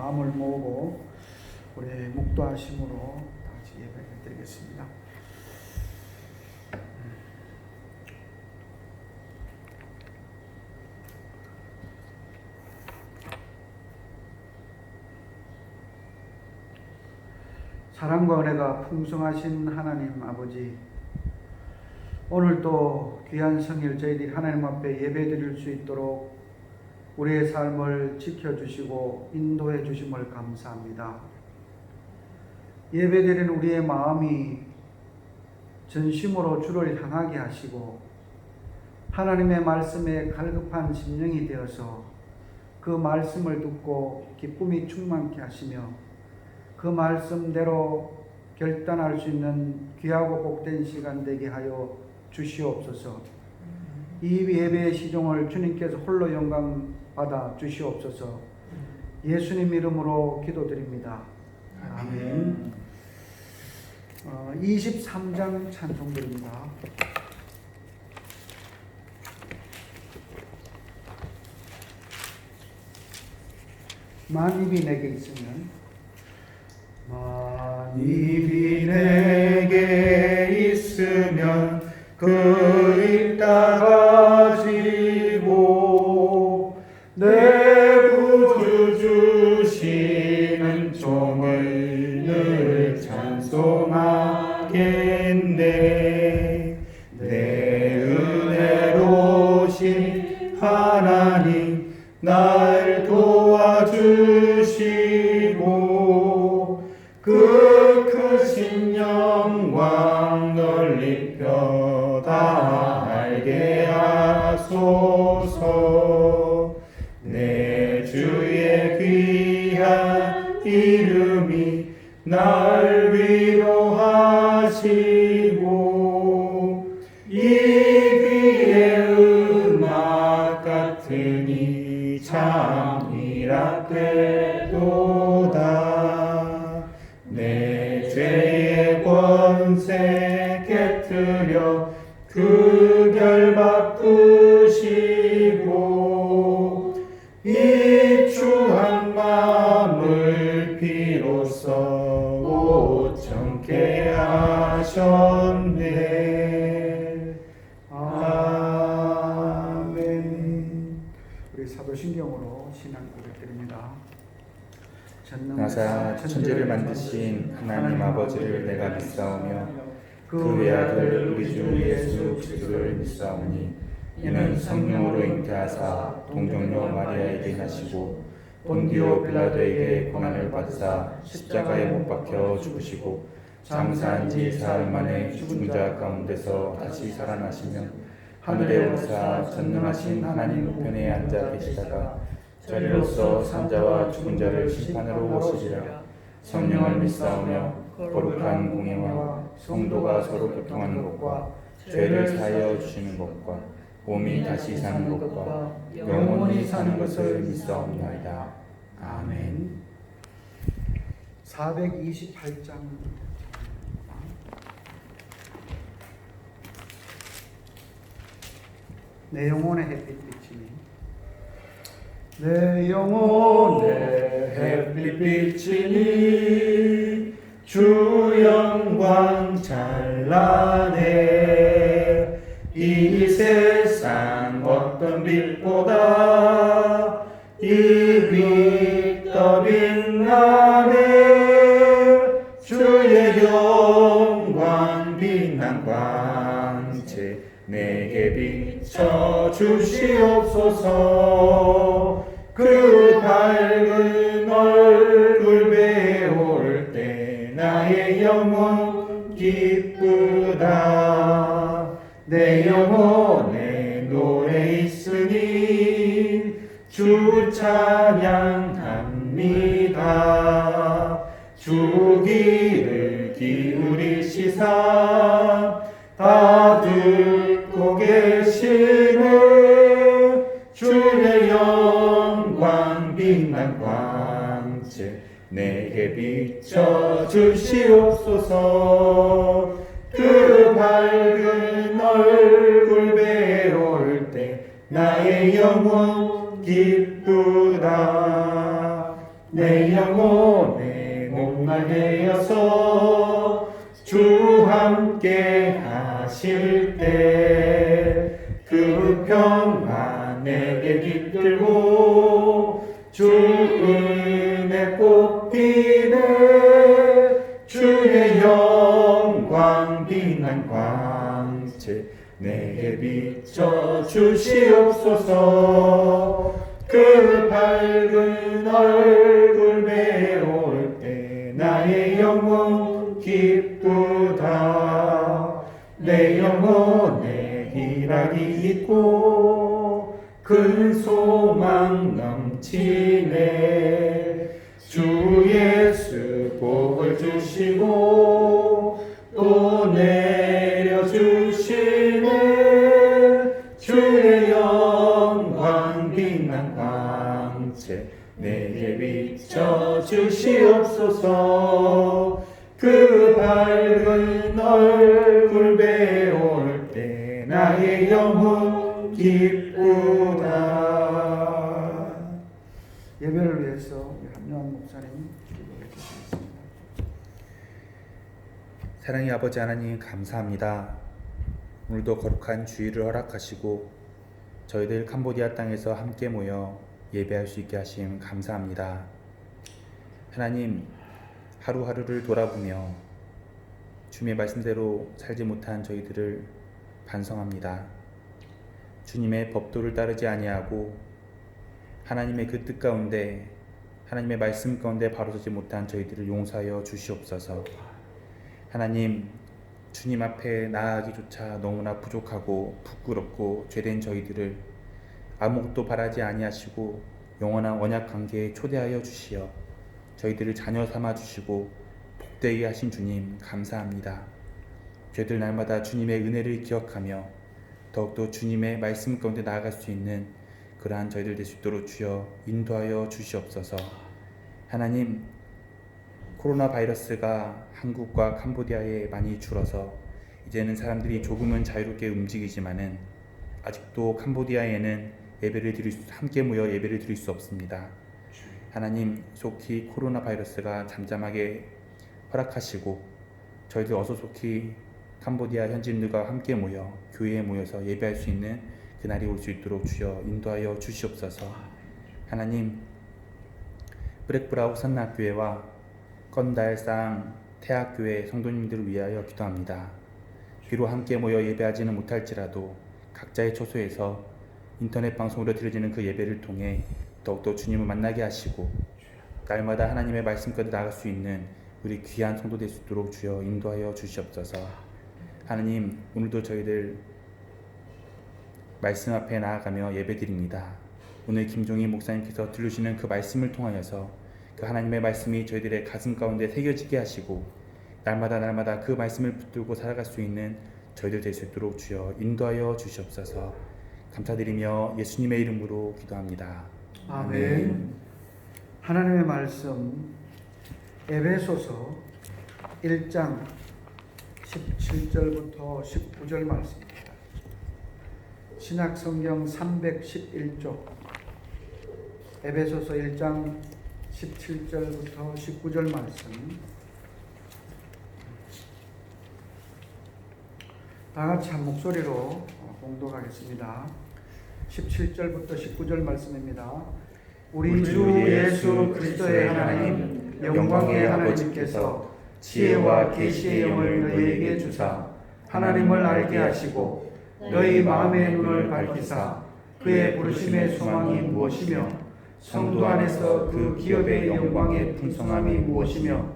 마음을 모으고 우리 묵도하심으로 다시 예배를 드리겠습니다. 사랑과 은혜가 풍성하신 하나님 아버지, 오늘도 귀한 성일 저희들이 하나님 앞에 예배 드릴 수 있도록 우리의 삶을 지켜주시고 인도해 주심을 감사합니다. 예배 드리는 우리의 마음이 전심으로 주를 향하게 하시고 하나님의 말씀에 갈급한 심령이 되어서 그 말씀을 듣고 기쁨이 충만케 하시며 그 말씀대로 결단할 수 있는 귀하고 복된 시간 되게 하여 주시옵소서. 이 예배의 시종을 주님께서 홀로 영광 받아 주시옵소서. 예수님 이름으로 기도드립니다. 아멘. 23장 찬송드립니다. 만입이 내게 있으면 만입이 내게 있으면 그 입 따가지고 내 구주 주시는 종을 늘 찬송하겠네. 내 은혜로우신 하나님 날 도와주시고 그 크신 영광 널리 다 알게 하소서. 내 주의 귀한 이름이 날 위로하시고 이 귀의 음악 같으니 참 희락되도다. 내 죄의 권세 깨트려 그 결 바꾸시고 이 추한 마음을 비로소 오청케 하셨네. 아멘. 우리 사도신경으로 신앙 고백드립니다. 나사 천지를 만드신 하나님 아버지를 내가 믿사오며 그 외아들 우리 주 예수 그리스도를 믿사오니 이는 성령으로 잉태하사 동정녀 마리아에게 나시고 본디오 빌라도에게 고난을 받으사 십자가에 못 박혀 죽으시고 장사한 지 사흘 만에 죽은 자 가운데서 다시 살아나시며 하늘에 오르사 전능하신 하나님 우편에 앉아 계시다가 저리로서 산자와 죽은 자를 심판으로 오시리라. 성령을 믿사오며 거룩한 공예와 성도가 서로 교통하는 것과 죄를 사하여 주시는 것과 몸이 다시 사는 것과 영원히 사는 것을 믿사옵나이다. 아멘. 428장 내 영혼의 햇빛 비치니 내 영혼의 햇빛 비치니 주 영광 찬란해. 이 세상 어떤 빛보다 이 빛 더 빛나네. 주의 영광 빛난 광채 내게 비춰 주시옵소서. 그 밝은 얼굴 배울 때 나의 영혼 기쁘다. 내 영혼에 노래 있으니 주 찬양합니다. 주 귀를 기울이시사 다 듣고 계시네. 주의 영광 빛난 광채 내게 비춰 주시옵소서. 그 밝은 얼굴 배울 때 나의 영혼 기쁘다. 내 영혼에 목마르어서 주 함께 하실 때 그 평화 내게 깃들고 주 은혜 꽃피네 주의 영광 빛난 광채 내게 비춰 주시옵소서. 그 밝은 얼굴 배울 때 나의 영혼 기쁘다. 내 영혼에 희락이 있고 큰 소망 넘치네. 주 예수 복을 주시고 또 내려주시네. 주의 영광 빛난 광채 내게 비춰 주시옵소서. 그 밝은 얼굴 배울 때 나의 영혼 기쁘다. 예배를 위해서 한요한 목사님 기도해 주시겠습니다. 사랑의 아버지 하나님 감사합니다. 오늘도 거룩한 주일을 허락하시고 저희들 캄보디아 땅에서 함께 모여 예배할 수 있게 하심 감사합니다. 하나님, 하루하루를 돌아보며 주님의 말씀대로 살지 못한 저희들을 반성합니다. 주님의 법도를 따르지 아니하고 하나님의 그 뜻 가운데 하나님의 말씀 가운데 바로 서지 못한 저희들을 용서하여 주시옵소서. 하나님, 주님 앞에 나아가기조차 너무나 부족하고 부끄럽고 죄된 저희들을 아무것도 바라지 아니하시고 영원한 언약 관계에 초대하여 주시어 저희들을 자녀 삼아 주시고 복되게 하신 주님 감사합니다. 저희들 날마다 주님의 은혜를 기억하며 더욱더 주님의 말씀 가운데 나아갈 수 있는 그러한 저희들 될 수 있도록 주여 인도하여 주시옵소서. 하나님, 코로나 바이러스가 한국과 캄보디아에 많이 줄어서 이제는 사람들이 조금은 자유롭게 움직이지만은 아직도 캄보디아에는 함께 모여 예배를 드릴 수 없습니다. 하나님, 속히 코로나 바이러스가 잠잠하게 허락하시고 저희들 어서 속히 캄보디아 현지인들과 함께 모여 교회에 모여서 예배할 수 있는 그날이 올 수 있도록 주여 인도하여 주시옵소서. 하나님, 브렉브라우 선락교회와 건달상 태학교회 성도님들을 위하여 기도합니다. 비록 함께 모여 예배하지는 못할지라도 각자의 처소에서 인터넷 방송으로 드려지는 그 예배를 통해 더욱더 주님을 만나게 하시고 날마다 하나님의 말씀까지 나아갈 수 있는 우리 귀한 성도 될 수 있도록 주여 인도하여 주시옵소서. 하나님, 오늘도 저희들 말씀 앞에 나아가며 예배드립니다. 오늘 김종희 목사님께서 들으시는 그 말씀을 통하여서 그 하나님의 말씀이 저희들의 가슴 가운데 새겨지게 하시고 날마다 그 말씀을 붙들고 살아갈 수 있는 저희들 될 수 있도록 주여 인도하여 주시옵소서. 감사드리며 예수님의 이름으로 기도합니다. 아멘. 하나님의 말씀 에베소서 1장 17절부터 19절 말씀입니다. 신약성경 311쪽 에베소서 1장 17절부터 19절 말씀 다같이 한 목소리로 공독하겠습니다. 17절부터 19절 말씀입니다. 우리 주 예수 그리스도의 하나님 영광의 하나님께서 지혜와 계시의 영을 너희에게 주사 하나님을 알게 하시고 너희 마음의 눈을 밝히사 그의 부르심의 소망이 무엇이며 성도 안에서 그 기업의 영광의 풍성함이 무엇이며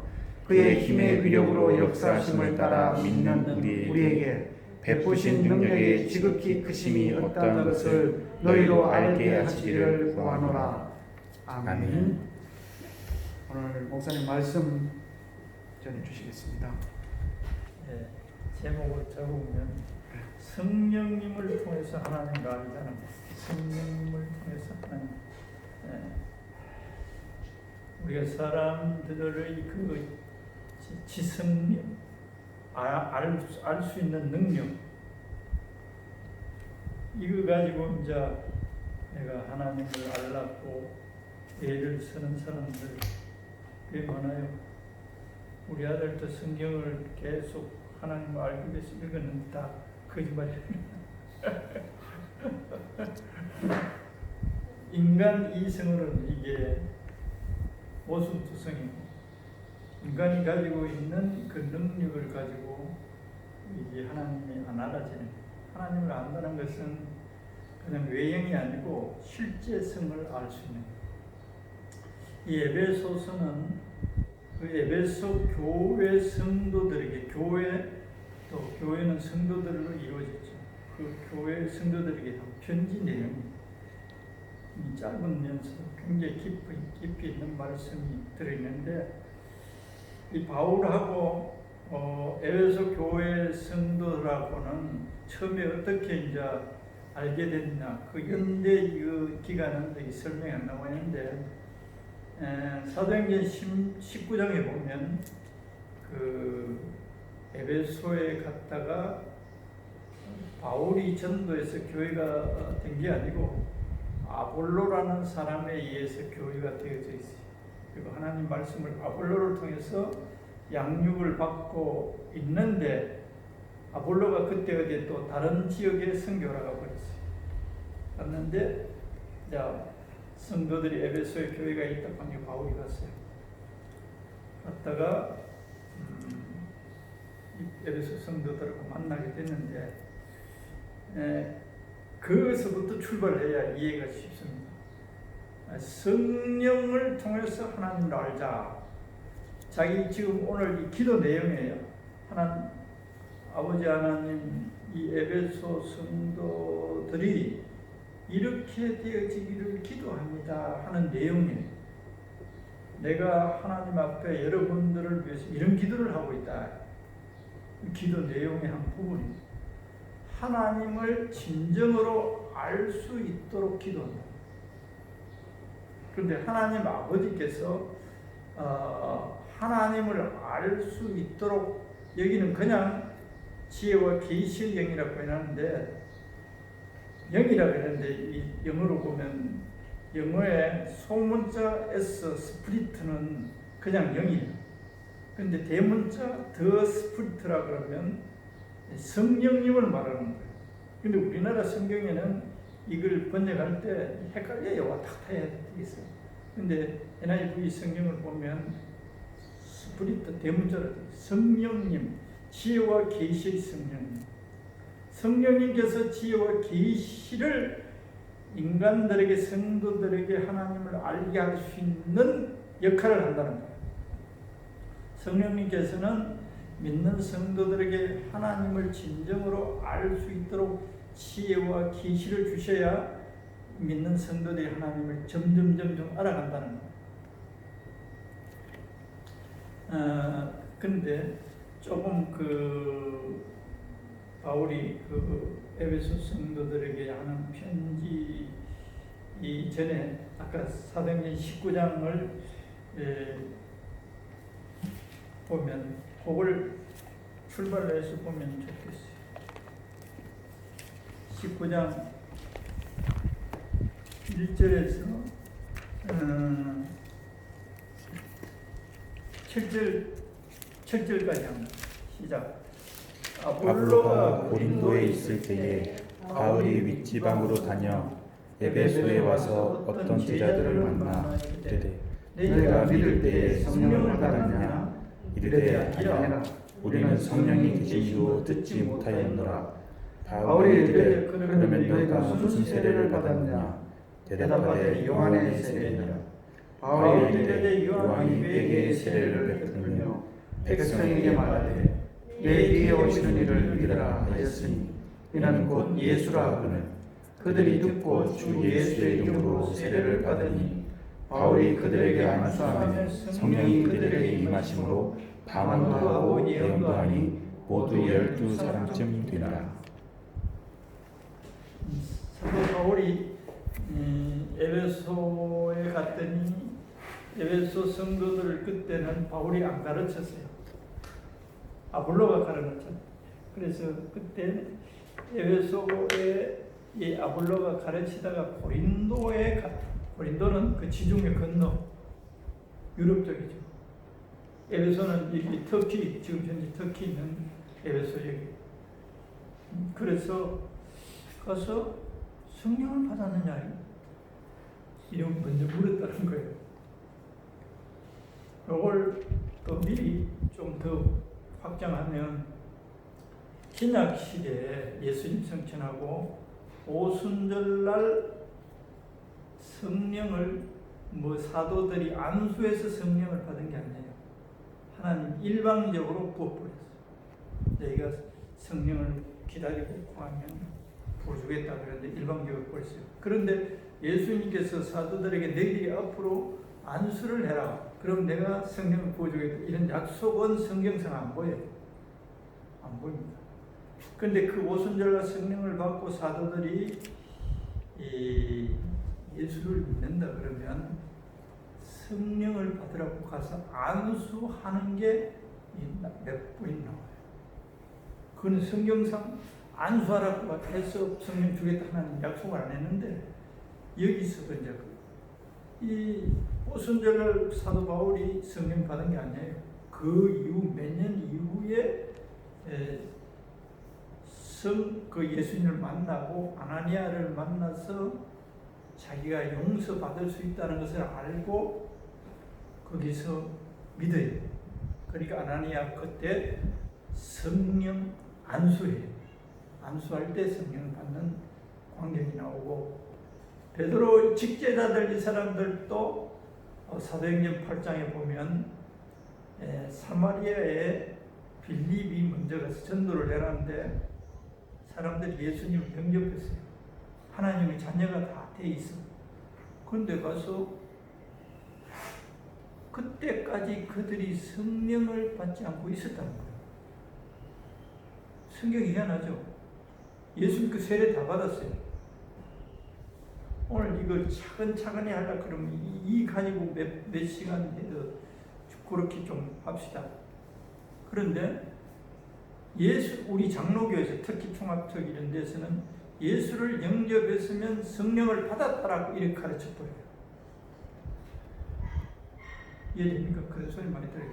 그의 힘의 위력으로 역사하심을 따라 믿는 우리에게 베푸신 능력의 지극히 크심이 어떠한 것을 너희로 알게 하시기를 구하노라. 아멘. 오늘 목사님 말씀 전해 주시겠습니다. 네, 제목을 적으면 성령님을 통해서 하나님을 알자는 성령님을 통해서 하나님. 우리가 사람들의 그 지성력, 알 수 있는 능력, 이거 가지고 이제 내가 하나님을 알랐고 애를 쓰는 사람들 꽤 많아요. 우리 아들도 성경을 계속 하나님 알기 위해서 읽었는데 다 거짓말이에요. 인간 이성으로는 이게 모순투성이고, 인간이 가지고 있는 그 능력을 가지고 이게 하나님이 안 알아지는, 하나님을 안다는 것은 그냥 외형이 아니고 실제성을 알 수 있는. 이 에베소서는 그 에베소 교회 성도들에게, 또 교회는 성도들로 이루어졌죠. 그 교회 성도들에게 편지 내용입니다. 이 짧으면서 굉장히 깊이 있는 말씀이 들어있는데, 이 바울하고 에베소 교회 성도들하고는 처음에 어떻게 이제 알게 됐냐, 그 연대 그 기간은 여기 설명이 안 나와 있는데, 사도행전 19장에 보면 그 에베소에 갔다가 바울이 전도해서 교회가 된 게 아니고 아볼로라는 사람에 의해서 교회가 되어져 있어요. 그리고 하나님 말씀을 아볼로를 통해서 양육을 받고 있는데, 아볼로가 그때 어디 또 다른 지역에 선교를 가 버렸어요. 갔는데 성도들이 에베소에 교회가 있다고 하니 바울이 갔어요. 갔다가 에베소 성도들하고 만나게 됐는데, 거기서부터 출발해야 이해가 쉽습니다. 성령을 통해서 하나님을 알자. 자기 지금 오늘 이 기도 내용이에요. 아버지 하나님, 이 에베소 성도들이 이렇게 되어지기를 기도합니다 하는 내용이에요. 내가 하나님 앞에 여러분들을 위해서 이런 기도를 하고 있다. 기도 내용의 한 부분입니다. 하나님을 진정으로 알 수 있도록 기도한다. 그런데 하나님 아버지께서 하나님을 알 수 있도록, 여기는 그냥 지혜와 계시의 영이라고 해놨는데, 영이라고 했는데 이 영어로 보면 영어의 소문자 S 스프리트는 그냥 영이에요. 근데 대문자 더 스프리트라 그러면 성령님을 말하는 거예요. 근데 우리나라 성경에는 이걸 번역할 때 헷갈려요. 왔다 갔다 해야 되겠어요. 근데 NIV 성경을 보면 스프리트 대문자로 성령님, 지혜와 계시의 성령님. 성령님께서 지혜와 계시를 인간들에게, 성도들에게 하나님을 알게 할 수 있는 역할을 한다는 거예요. 성령님께서는 믿는 성도들에게 하나님을 진정으로 알 수 있도록 지혜와 계시를 주셔야 믿는 성도들이 하나님을 점점 알아간다는 거예요. 근데 조금 바울이 에베소 성도들에게 하는 편지 이전에 아까 사도행전 19장을 보면, 그걸 출발을 해서 보면 좋겠어요. 19장 1절에서 7절까지 합니다. 시작. 아볼로가 고린도에 있을 때에 바울이 윗지방으로 다녀 에베소에 와서 어떤 제자들을 만나 이르되 내가 믿을 때에 성령을 받았느냐? 이르되 아니라 우리는 성령이 계시기로 듣지 못하였노라. 바울이 이르되 그러면 너희가 무슨 세례를 받았느냐? 대답하되 요한의 세례니라. 바울이 이르되 요한이 우리에게 세례를 베풀며 백성에게 말하되 내 뒤에 오시는 이를 믿으라 하였으니 이는 곧 예수라 하거늘 그들이 듣고 주 예수의 이름으로 세례를 받으니 바울이 그들에게 안수하며 성령이 그들에게 임하심으로 방언도 하고 예언도 하니 모두 12사람쯤 되니라. 사도 바울이 에베소에 갔더니 에베소 성도들을 그때는 바울이 안 가르쳤어요. 아볼로가 가르쳤잖아요. 그래서 그때 에베소에 이 아볼로가 가르치다가 고린도에 갔다. 고린도는 그 지중해 건너 유럽 쪽이죠. 에베소는 여기 터키, 지금 현재 터키 있는 에베소 여기. 그래서 가서 성령을 받았느냐 이런 먼저 물었다는 거예요. 이걸 또 미리 좀 더 확장하면 신약 시대에 예수님 성천하고 오순절날 성령을 사도들이 안수해서 성령을 받은 게 아니에요. 하나님 일방적으로 부어버렸어요. 너희가 성령을 기다리고 구하면 부어주겠다 그랬는데 일방적으로 부었어요. 그런데 예수님께서 사도들에게 너희들이 앞으로 안수를 해라. 그럼 내가 성령을 부어주겠다. 이런 약속은 성경상 안 보여요. 안 보입니다. 그런데 그 오순절날 성령을 받고 사도들이 예수를 믿는다 그러면 성령을 받으라고 가서 안수하는 게 몇 번이 나와요. 그건 성경상 안수하라고 해서 성령 주겠다 하는 약속을 안 했는데 여기서 이제 이 오순절날 사도 바울이 성령 받은 게 아니에요. 그 이후 몇 년 이후에 그 예수님을 만나고 아나니아를 만나서 자기가 용서받을 수 있다는 것을 알고 거기서 믿어요. 그러니까 아나니아 그때 성령 안수해요. 안수할 때 성령을 받는 광경이 나오고 베드로 직제자들 이 사람들도 사도행전 8장에 보면 사마리아에 빌립이 먼저 가서 전도를 해놨는데 사람들이 예수님을 영접했어요. 하나님의 자녀가 다 돼 있어. 그런데 가서 그때까지 그들이 성령을 받지 않고 있었다는 거예요. 성경이 희한하죠. 예수님 그 세례 다 받았어요. 오늘 이걸 차근차근히 하려 그러면 이 가지고 몇 시간 해도 그렇게 좀 합시다. 그런데 우리 장로교에서 특히 총합적 이런 데서는 예수를 영접했으면 성령을 받았다라고 이렇게 가르쳐 버려요. 이해됩니까? 그런 소리 많이 들어요.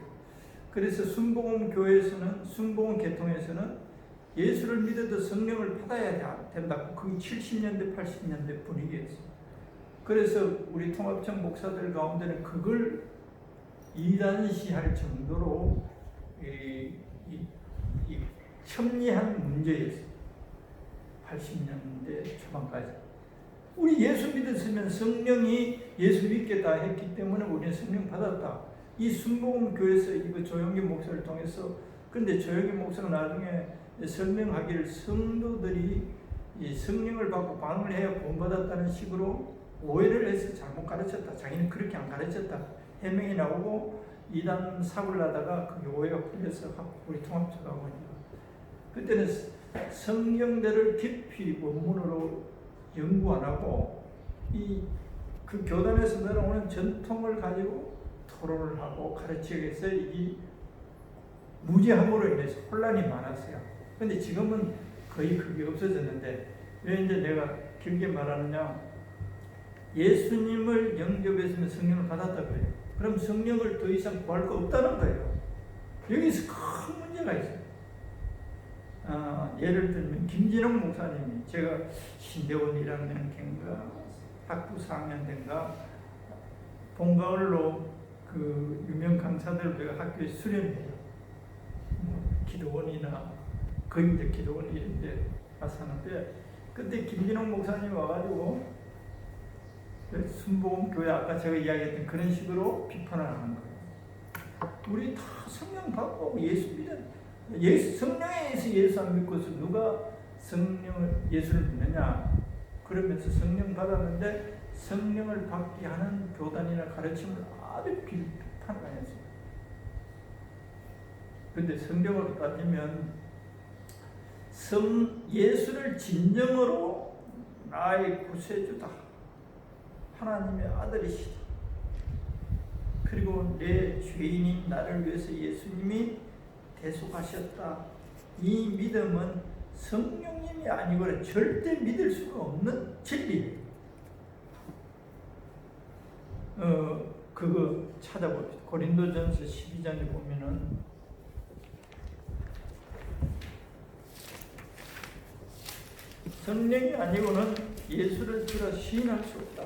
그래서 순복음 교회에서는, 순복음 계통에서는 예수를 믿어도 성령을 받아야 된다고 그게 70년대, 80년대 분위기였어요. 그래서 우리 통합청 목사들 가운데는 그걸 이단시할 정도로 첨예한 문제였어요. 80년대 초반까지. 우리 예수 믿었으면 성령이 예수 믿겠다 했기 때문에 우리는 성령 받았다. 이 순복음 교회에서 이거 조영기 목사를 통해서 근데 조영기 목사가 나중에 설명하기를 성도들이 이 성령을 받고 방을 해야 구원받았다는 식으로 오해를 해서 잘못 가르쳤다. 자기는 그렇게 안 가르쳤다. 해명이 나오고 이단 사고를 하다가 그게 오해가 풀려서 우리 통합처하고 그때는 성경대를 깊이 원문으로 연구 안 하고 그 교단에서 내려오는 전통을 가지고 토론을 하고 가르치기 위해서 이 무지함으로 인해서 혼란이 많았어요. 근데 지금은 거의 그게 없어졌는데 왜 이제 내가 길게 말하느냐, 예수님을 영접했으면 성령을 받았다 그래요. 그럼 성령을 더 이상 구할 거 없다는 거예요. 여기서 큰 문제가 있어요. 예를 들면 김진홍 목사님이 제가 신대원 1학년인가 학부 4학년 된가 봄가을로 그 유명 강사들 제가 학교에 수련해요. 기도원이나 거의 이제 기도원 이런데 가서 하는데 그때 김진홍 목사님 와가지고 순복음 교회 아까 제가 이야기했던 그런 식으로 비판을 하는 거예요. 우리 다 성령 받고 예수 믿어. 성령에 의해서 예수 안 믿고서 누가 예수를 믿느냐 그러면서 성령 받았는데 성령을 받게 하는 교단이나 가르침을 아주 비판했어요. 그런데 성경으로 따지면 예수를 진정으로 나의 구세주다, 하나님의 아들이시다, 그리고 내 죄인인 나를 위해서 예수님이 대속하셨다. 이 믿음은 성령님이 아니고는 절대 믿을 수가 없는 진리예요. 그거 찾아봅시다. 고린도전서 12장에 보면은 성령이 아니고는 예수를 주라 시인할 수 없다.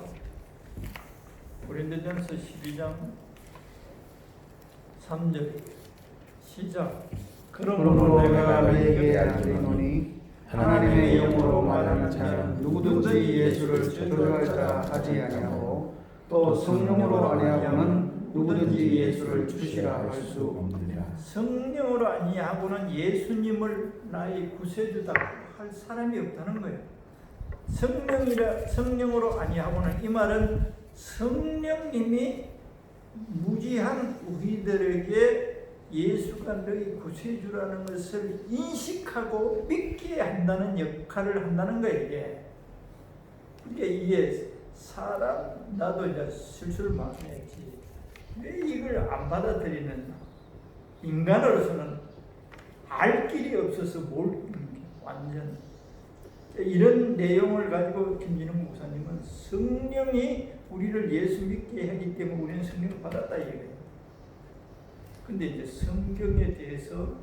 고린도전서 12장 3절 시작. 그러므로 내가 너희에게 알리노니 하나님의 영으로 말하는 자는 누구든지 예수를 저주할 자 하지 아니하고 또 성령으로 아니하고는 누구든지 예수를 주시라 할 수 없느니라. 성령으로 아니하고는 예수님을 나의 구세주다 할 사람이 없다는 거예요. 성령으로 아니하고는, 이 말은 성령님이 무지한 우리들에게 예수가 너희 구세주라는 것을 인식하고 믿게 한다는 역할을 한다는 거예요. 이게. 그러니까 이게 사람, 나도 이제 슬슬 망했지. 왜 이걸 안 받아들이는, 인간으로서는 알 길이 없어서 완전 이런 내용을 가지고 김진웅 목사님은 성령이 우리를 예수 믿게 하기 때문에 우리는 성령을 받았다 이거예요. 근데 이제 성경에 대해서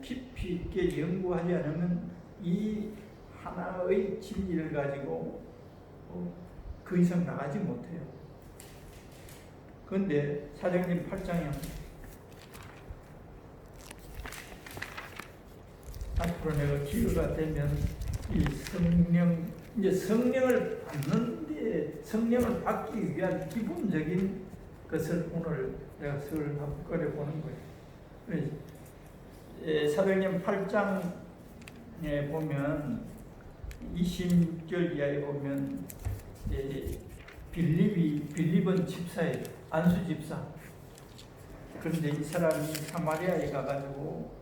깊이 있게 연구하지 않으면 이 하나의 진리를 가지고 그 이상 나가지 못해요. 그런데 사도행전 8장에 앞으로 내가 기회가 되면 이 성령, 이제 성령을 받는데, 성령을 받기 위한 기본적인 것을 오늘 내가 한번 꺼내보는 거예요. 사도행전 8장에 보면 20절 이하에 보면 빌립은 집사예요. 안수 집사. 그런데 이 사람이 사마리아에 가가지고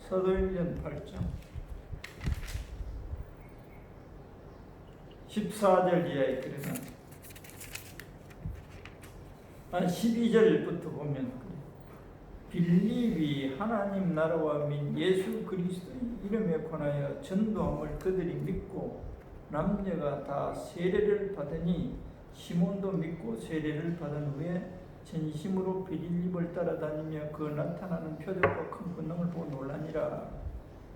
사도행전 8장 14절 이하에 그러면 12절부터 보면 빌립이 하나님 나라와 민 예수 그리스도의 이름에 관하여 전도함을 그들이 믿고 남녀가 다 세례를 받으니 시몬도 믿고 세례를 받은 후에 전심으로 빌립을 따라다니며 그 나타나는 표적과 큰 권능을 보고 놀라니라.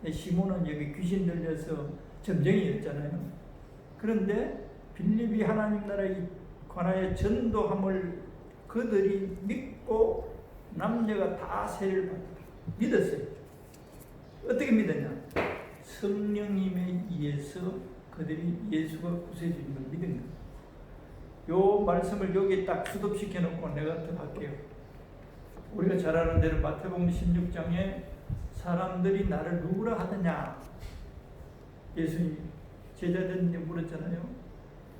시몬은 여기 귀신 들려서 점쟁이였잖아요. 그런데 빌립이 하나님 나라에 관하여 전도함을 그들이 믿고 남녀가 다 세례를 믿었어요. 어떻게 믿었냐? 성령님에 의해서 그들이 예수가 구세주인 걸 믿은 거예요. 요 말씀을 여기 딱 수습시켜 놓고 내가 또 할게요. 우리가 잘 아는 대로 마태복음 16장에 사람들이 나를 누구라 하느냐, 예수님 제자들한테 물었잖아요.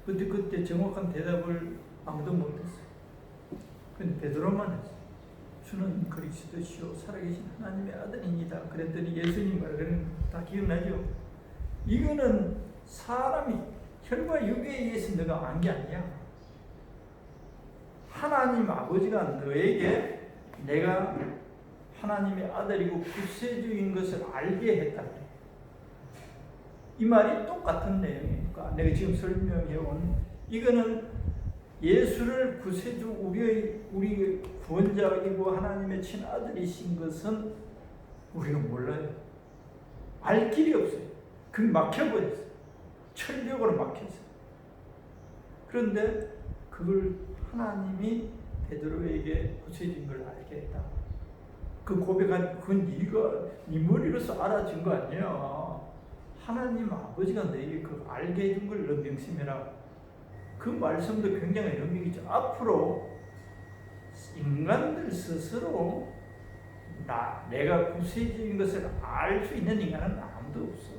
그때 정확한 대답을 아무도 못했어요. 근데 베드로만 했어요. 주는 그리스도시요 살아계신 하나님의 아들입니다. 그랬더니 예수님 말은 다 기억나죠? 이거는 사람이 혈과 육에 의해서 너가 안 게 아니야. 하나님 아버지가 너에게 내가 하나님의 아들이고 구세주인 것을 알게 했다. 이 말이 똑같은 내용이니까 내가 지금 설명해온 이거는 예수를 구세주 우리 구원자이고 하나님의 친아들이신 것은 우리가 몰라요. 알 길이 없어요. 그 막혀버렸어요. 철벽으로 막혔어요. 그런데 그걸 하나님이 베드로에게 구세주인 걸 알게 했다. 그 고백한 그건 네 머리로서 알아준 거 아니야. 하나님 아버지가 너에게 그 알게 해준 걸 너 명심해라. 그 말씀도 굉장히 의미 있죠. 앞으로 인간들 스스로 내가 구세주인 것을 알 수 있는 인간은 아무도 없어.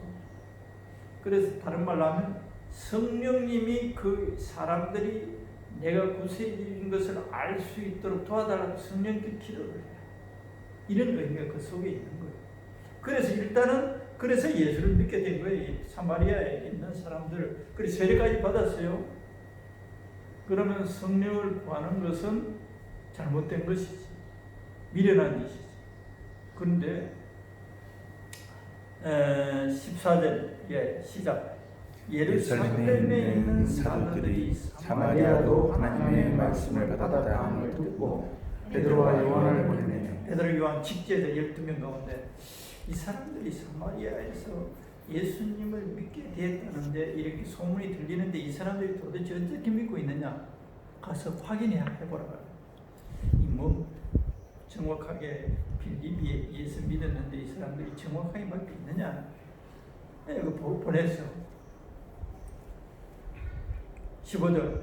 그래서 다른 말로 하면 성령님이 그 사람들이 내가 구세주인 것을 알 수 있도록 도와달라고 성령께 기도를 해요. 이런 의미가 그 속에 있는 거예요. 그래서 일단은 그래서 예수를 믿게 된 거예요. 사마리아에 있는 사람들. 그래서 세례까지 받았어요. 그러면 성령을 구하는 것은 잘못된 것이지. 미련한 것이지. 그런데 14절 시작. 예루살렘에 있는 사도들이 사마리아도 하나님의 말씀을 받았다 함을 듣고 베드로와 요한을 보내며 베드로 요한 직제자 12명 가운데 이 사람들이 사마리아에서 예수님을 믿게 되었다는데 이렇게 소문이 들리는데 이 사람들이 도대체 어떻게 믿고 있느냐 가서 확인해 보라. 뭐 정확하게 빌립이 예수 믿었는데 이 사람들이 정확하게 믿고 있느냐 이거 보냈어. 15절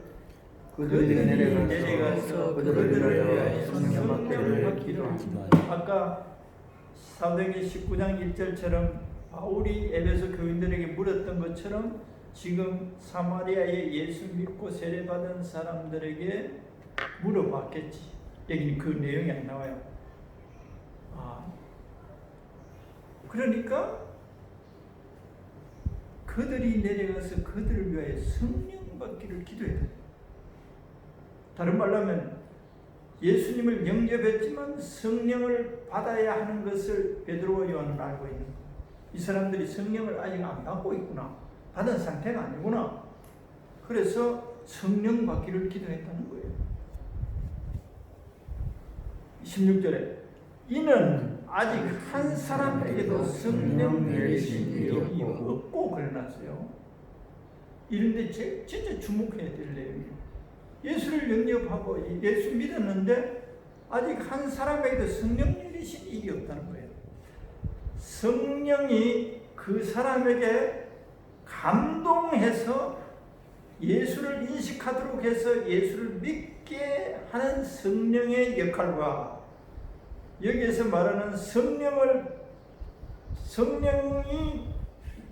그들이 내려가서 그들을 위하여 성령을 받기를 아까 사도행전 19장 1절처럼 바울이 에베소 교인들에게 물었던 것처럼 지금 사마리아에 예수 믿고 세례받은 사람들에게 물어봤겠지. 여기는 그 내용이 안 나와요. 그러니까 그들이 내려가서 그들을 위하여 성령 받기를 기도해야 돼. 다른 말로 하면 예수님을 영접했지만 성령을 받아야 하는 것을 베드로와 요한은 알고 있는 거예요. 이 사람들이 성령을 아직 안 받고 있구나. 받은 상태가 아니구나. 그래서 성령 받기를 기도했다는 거예요. 16절에 이는 아직 한 사람에게도 성령 내리신 일이 없고 그래놨어요. 이런데 진짜 주목해야 될 내용이에요. 예수를 영접하고 예수 믿었는데 아직 한 사람에게도 성령 내리신 일이 없다는 거예요. 성령이 그 사람에게 감동해서 예수를 인식하도록 해서 예수를 믿게 하는 성령의 역할과 여기에서 말하는 성령이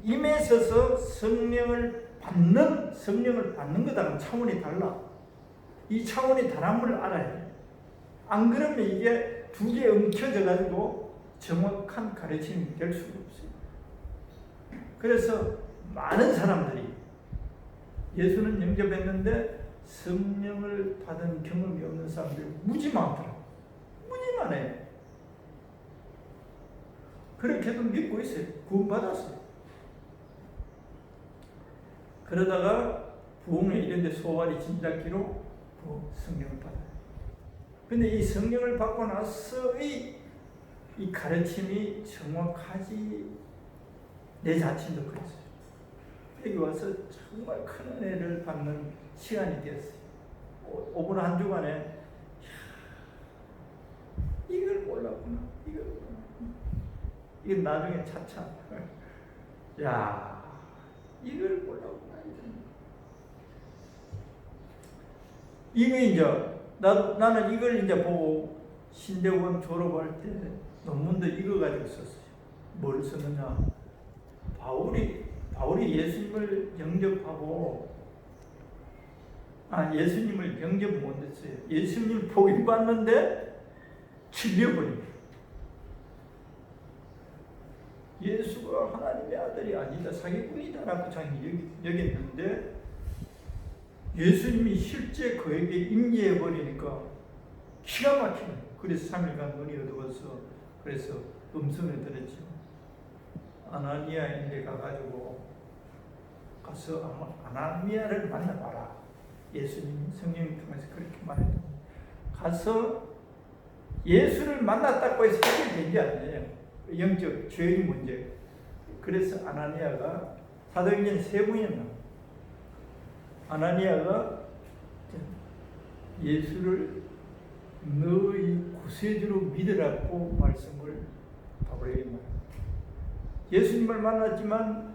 임해서서 성령을 받는 것과는 차원이 달라. 이 차원이 다른 알아야 돼. 안 그러면 이게 두 개 엉켜져 가지고 정확한 가르침이 될 수가 없어요. 그래서 많은 사람들이 예수는 영접했는데 성령을 받은 경험이 없는 사람들이 무지 많더라고요. 무지 많아요. 그렇게도 믿고 있어요. 구원받았어요. 그러다가 부흥회 이런 데 소발이 진작기로 성령을 받아요. 근데 이 성령을 받고 나서의 이 가르침이 정확하지 내 자신도 그랬어요. 여기 와서 정말 큰 은혜를 받는 시간이 되었어요. 5분 한 주간에 이걸 몰랐구나. 이건 나중에 차차 이걸 몰랐구나. 이거 이제 나는 이걸 이제 보고 신대원 졸업할 때 논문도 이거 가지고 썼어요. 뭘 썼느냐? 바울이 예수님을 영접하고 예수님을 영접 못했어요. 예수님을 복음받는데 질려버린. 예수가 하나님의 아들이 아니다, 사기꾼이다라고 자기 여겼는데 예수님이 실제 그에게 임재해버리니까 기가 막히네. 그래서 3일간 눈이 어두워서 그래서 음성을 들었죠. 아나니아인데 가서 아나니아를 만나봐라. 예수님 성령을 통해서 그렇게 말했다. 가서 예수를 만났다고 해서 해결된 게 아니에요. 영적 죄의 문제. 그래서 아나니아가 사도행전 3분이나 아나니아가 예수를 너희 구세주로 믿으라고 말씀을 바울에게 말합니다. 예수님을 만났지만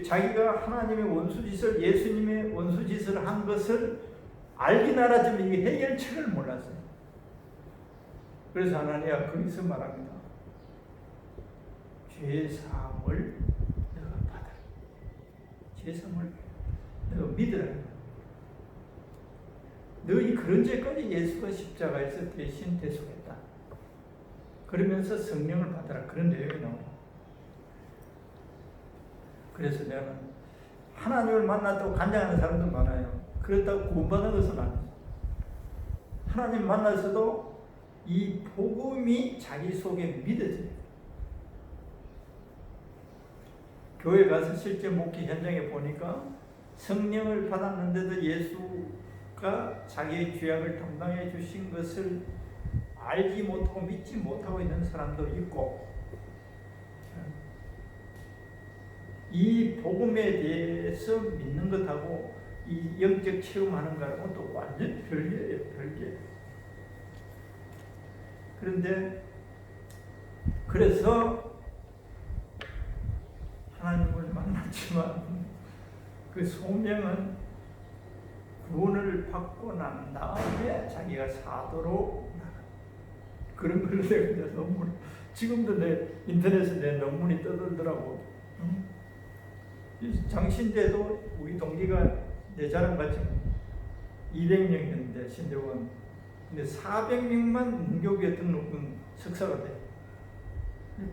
자기가 하나님의 원수짓을 예수님의 원수짓을 한 것을 알긴 알았지만 이게 해결책을 몰랐어요. 그래서 아나니아가 거기서 말합니다. 죄사함을 너가 받아라. 죄사함을 너가 믿으라. 너희 그런 죄까지 예수가 십자가에서 대신 대속했다. 그러면서 성령을 받아라. 그런 내용이 나옵니다. 그래서 내가 하나님을 만났다고 간장하는 사람도 많아요. 그렇다고 구원받은 것은 아니에요. 하나님 만나서도 이 복음이 자기 속에 믿어져요. 교회 가서 실제 목회 현장에 보니까 성령을 받았는데도 예수가 자기의 죄악을 담당해 주신 것을 알지 못하고 믿지 못하고 있는 사람도 있고, 이 복음에 대해서 믿는 것하고 이 영적 체험하는 거하고는 또 완전 별개예요, 별개. 그런데 그래서 하나님을 만났지만 그 소명은 구원을 받고 난 다음에 자기가 사도로 그런 걸로 내가 이제 논문, 지금도 내 인터넷에 내 논문이 떠들더라고. 장신대도 우리 동기가 내 자랑같이 200명이었는데 신대원, 근데 400명만 문교부에 등록은 석사가 돼.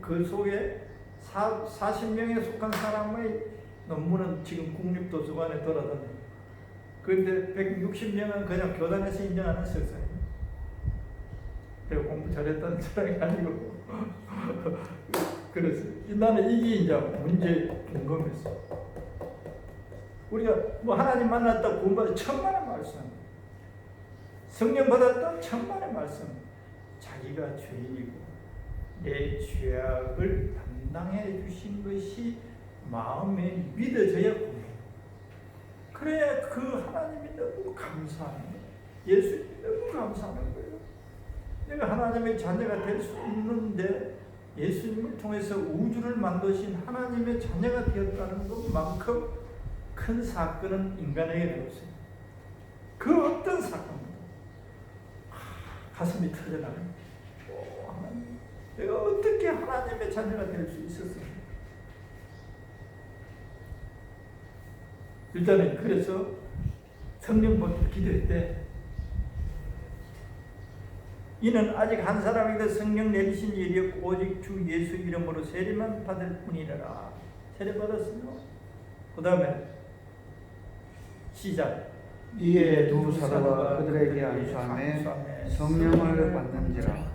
그 속에 40명에 속한 사람의 논문은 지금 국립도서관에 돌아다녀. 그런데 160명은 그냥 교단에서 인정하는 석사예요. 내가 공부 잘했다는 사람이 아니고. 그래서 나는 이게 이제 문제 궁금했어. 우리가 뭐 하나님 만났다 구원받아 천만의 말씀, 성령 받았다 천만의 말씀, 자기가 죄인이고 내 죄악을 담당해 주신 것이 마음에 믿어져야 구원해요. 그래야 그 하나님이 너무 감사하는 거예요. 예수님이 너무 감사하는 거예요. 내가 하나님의 자녀가 될 수 있는데 예수님을 통해서 우주를 만드신 하나님의 자녀가 되었다는 것만큼 큰 사건은 인간에게 없어요. 그 어떤 사건도 가슴이 터져나가요. 하나님, 내가 어떻게 하나님의 자녀가 될 수 있었을까? 일단은 그래서 성령부터 기도했대. 이는 아직 한 사람에게 성령 내리신 일이 없고 오직 주 예수 이름으로 세례만 받을 뿐이라. 세례 받았어요. 그 다음에 시작. 이에 두 사도가 그들에게 안수하며 성령을 받는지라.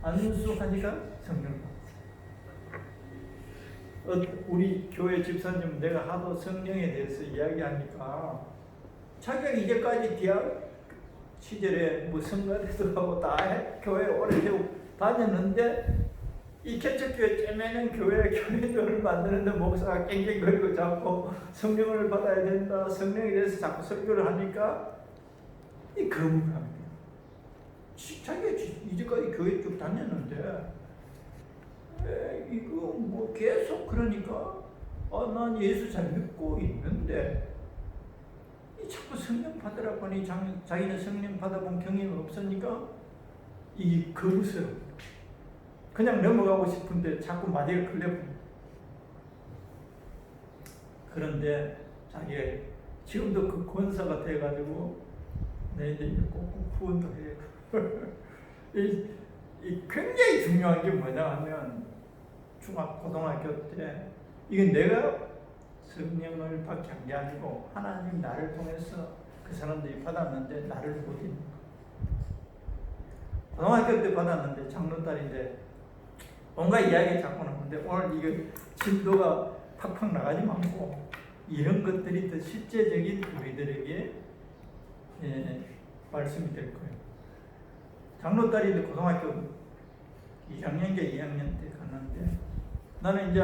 안수하니까 성령을 받았어요. 우리 교회 집사님 내가 하도 성령에 대해서 이야기하니까 자기가 이제까지 대학 시절에 뭐 성가대도 하고 다 교회 오래 다녔는데 이 개척교회 째매는 교회들을 만드는데 목사가 깽깽거리고 자꾸 성령을 받아야 된다, 성령에 대해서 자꾸 설교를 하니까 이 거부감이에요. 자기가 이제까지 교회 쭉 다녔는데 이거 뭐 계속 그러니까 난 예수 잘 믿고 있는데 자꾸 성령 받으라고 하니 자기는 성령 받아본 경험이 없으니까 이 거부스러워. 그냥 넘어가고 싶은데 자꾸 마디가 걸려버려. 그런데 자기가 지금도 그 권사가 돼가지고 내 이제 꼭꼭 후원도 해. 이 굉장히 중요한 게 뭐냐 하면 중학 고등학교 때 이건 내가 성령을 받게 한 게 아니고 하나님 나를 통해서 그 사람들이 받았는데 나를 못 잊는 거야. 고등학교 때 받았는데 장로딸인데 뭔가 이야기 자꾸 나오는데 오늘 이거 진도가 팍팍 나가지 않고 이런 것들이 더 실제적인 우리들에게 말씀이 될 거예요. 장로딸인데 고등학교 2학년인가 2학년 때 갔는데 나는 이제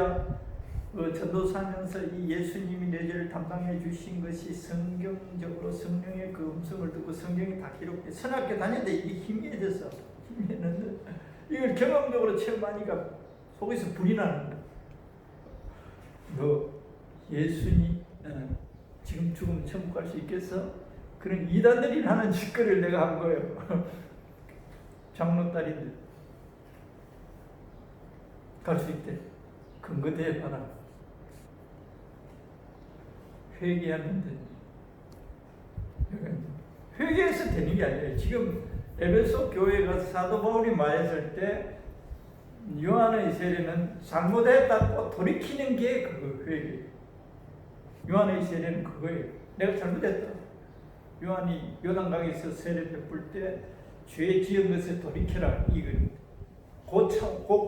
전도사면서 이 예수님이 내 죄를 담당해 주신 것이 성경적으로 성령의 그 음성을 듣고 성경이 다 기록돼. 선학교 다녔는데 이게 희미해졌어. 희미했는데 이걸 경험적으로 체험하니까 속에서 불이 나는 거야. 너 예수님 지금 죽으면 천국 갈 수 있겠어? 그런 이단들이 하는 짓거리를 내가 한 거예요. 장로딸인데 갈 수 있대. 근거 대봐라. 회개하는데 회개해서 되는 게 아니에요. 지금 에베소 교회 가서 사도 바울이 말했을 때 요한의 세례는 잘못했다고 돌이키는 게 그 회개. 요한의 세례는 그거예요. 내가 잘못했다. 요한이 요단강에서 세례 베풀 때 죄 지은 것을 돌이켜라 이거. 곧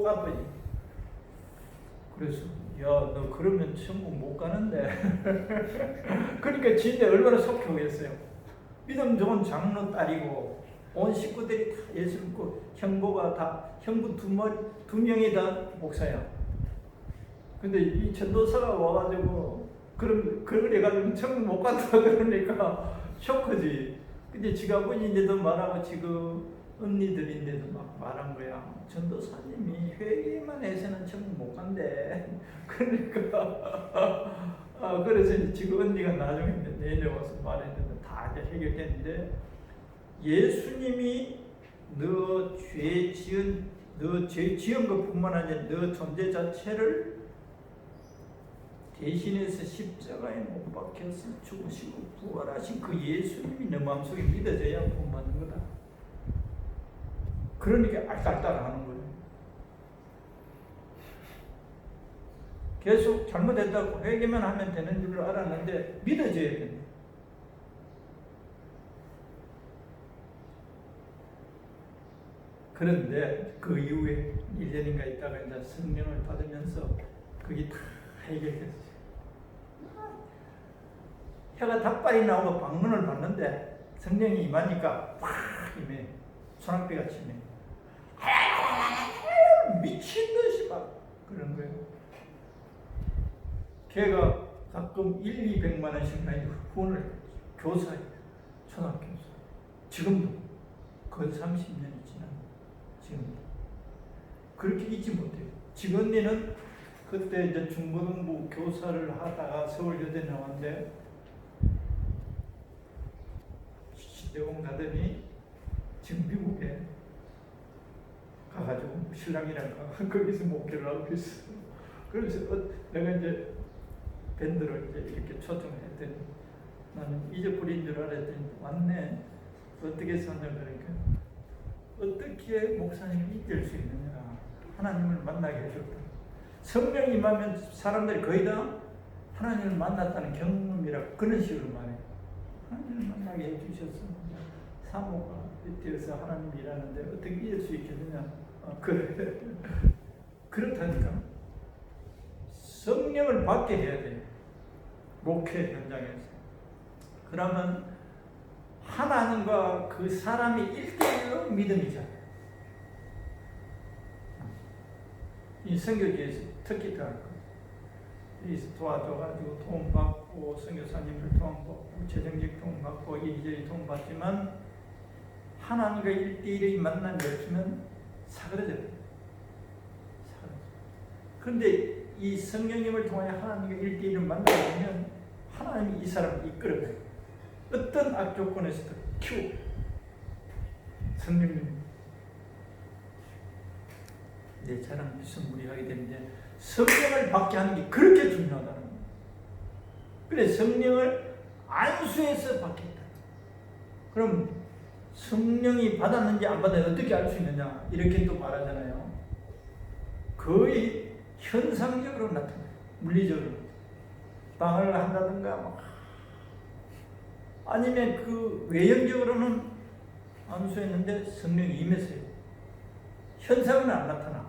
갚아지. 그래서 야, 너 그러면 천국 못 가는데. 그러니까 진짜 얼마나 속효했어요. 믿음 좋은 장로 딸이고 온 식구들이 다 예수 믿고 형부가 다 형부 두 명이 다 목사야. 근데 이 전도사가 와가지고 그래가지고 천국 못 간다 그러니까 쇼크지. 근데 지가 아버지인데도 말하고 지금 언니들인데도 막 말한 거야. 전도사님이 회개만 해서는 천국 못 간대. 그러니까 그래서 지금 언니가 나중에 내려와서 말했는데 다 이제 해결됐는데, 예수님이 너 죄 지은 것뿐만 아니라 너 존재 자체를 대신해서 십자가에 못 박혀서 죽으시고 부활하신 그 예수님이 내 마음속에 믿어져야 구원받는 거다. 그러니까 알딸딸하는 거예요. 계속 잘못했다고 회개만 하면 되는 줄 알았는데 믿어져야 된다. 그런데 그 이후에 1년인가 있다가 이제 성령을 받으면서 그게 다 해결됐어요. 혀가 닭발이 나오고 방문을 받는데 성령이 임하니까 팍 임해. 소낙비같이 임해. 미친 듯이 막 그런 거예요. 걔가 가끔 200만 원씩 많이 후원을 교사예요. 초등학교에서. 지금도 거의 30년이 지난 지금도 그렇게 잊지 못해요. 지금 언니는 그때 이제 중고등부 교사를 하다가 서울여대 나왔는데 시대공 가더니 지금 미국에 가가지고 신랑이랑 거기서 목회를 하고 있어. 그래서 내가 이제 밴드를 이제 이렇게 초청을 했더니 나는 잊어버린 줄 알았더니 왔네. 어떻게 사냐 그러니까 어떻게 목사님이 잊을 수 있느냐. 하나님을 만나게 해줬다. 성령이 임하면 사람들이 거의 다 하나님을 만났다는 경험이라 그런 식으로 말해요. 하나님을 만나게 해주셔서 사모가 뒤에서 하나님 일하는데 어떻게 잊을 수 있겠느냐. 그래. 그렇다니까. 성령을 받게 해야 돼요. 목회 현장에서. 그러면 하나님과 그 사람이 1대1로 믿음이잖아요. 이 선교지에서 특히 더 할 거예요. 여기서 도와줘가지고 도움받고 선교사님들 도움받고 재정적 도움받고 이리저리 도움받지만 하나님과 1대1의 만남이 없으면 사그러져요. 그런데 이 성령님을 통하여 하나님과 1대1을 만나게 되면 하나님이 이 사람을 이끌어가요. 어떤 악조건에서도 키우고 성령님 내 자랑 무슨 무리하게 되는데 성령을 받게 하는 게 그렇게 중요하다는 거예요. 그래 성령을 안수해서 받겠다. 그럼 성령이 받았는지 안 받았는지 어떻게 알 수 있느냐 이렇게 또 말하잖아요. 거의 현상적으로 나타나요. 물리적으로 방을 한다든가 막. 아니면 그 외형적으로는 안수했는데 성령이 임했어요. 현상은 안 나타나.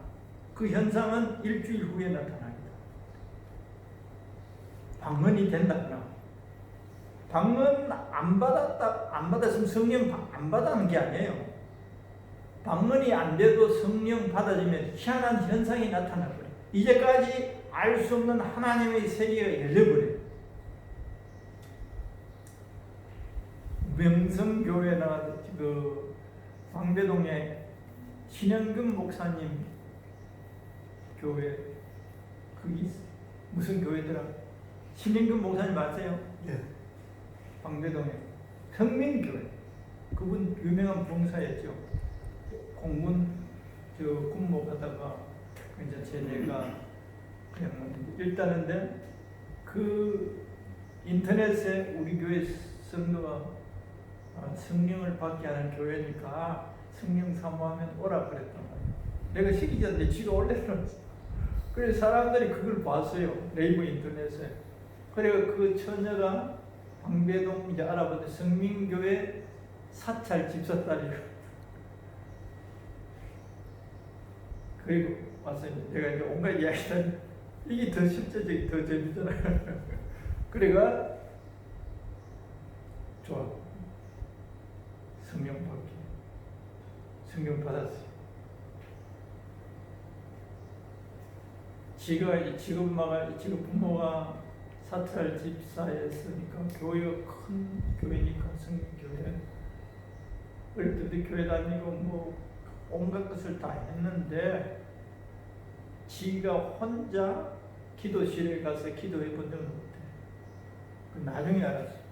그 현상은 일주일 후에 나타납니다. 방언이 된다거나 방언 안 받았으면 성령 안 받았는 게 아니에요. 방언이 안 돼도 성령 받아지면 희한한 현상이 나타나버려요. 이제까지 알 수 없는 하나님의 세계가 열려버려요. 명성교회 나가서 그 광배동에 신영금 목사님 교회 그게 무슨 교회더라? 신영금 목사님 아세요? 예. 광배동에 성민교회 그분 유명한 봉사였죠. 공군 군목하다가 이제 제대가 그냥 일단은데 그 인터넷에 우리 교회 성도가 성령을 받게 하는 교회니까 성령 사모하면 오라 그랬단 말이에요. 내가 시키자는데 지도 올려놨어. 그래서 사람들이 그걸 봤어요. 네이버 인터넷에. 그래서 그 처녀가 광배동 이제 알아보는데 성민교회 사찰 집사딸이에요. 그리고 와서 내가 이제 온갖 이야기를 이게 더 실제적이 더 재밌잖아요. 그래가 좋아. 성령 받기. 성령 받았어요. 지금 부모가 사퇴할 집사였으니까 교회가 큰 교회니까 성령교회. 어릴 때도 교회 다니고 뭐 온갖 것을 다 했는데 지가 혼자 기도실에 가서 기도해 본 적은 없대. 그 나중에 알았어.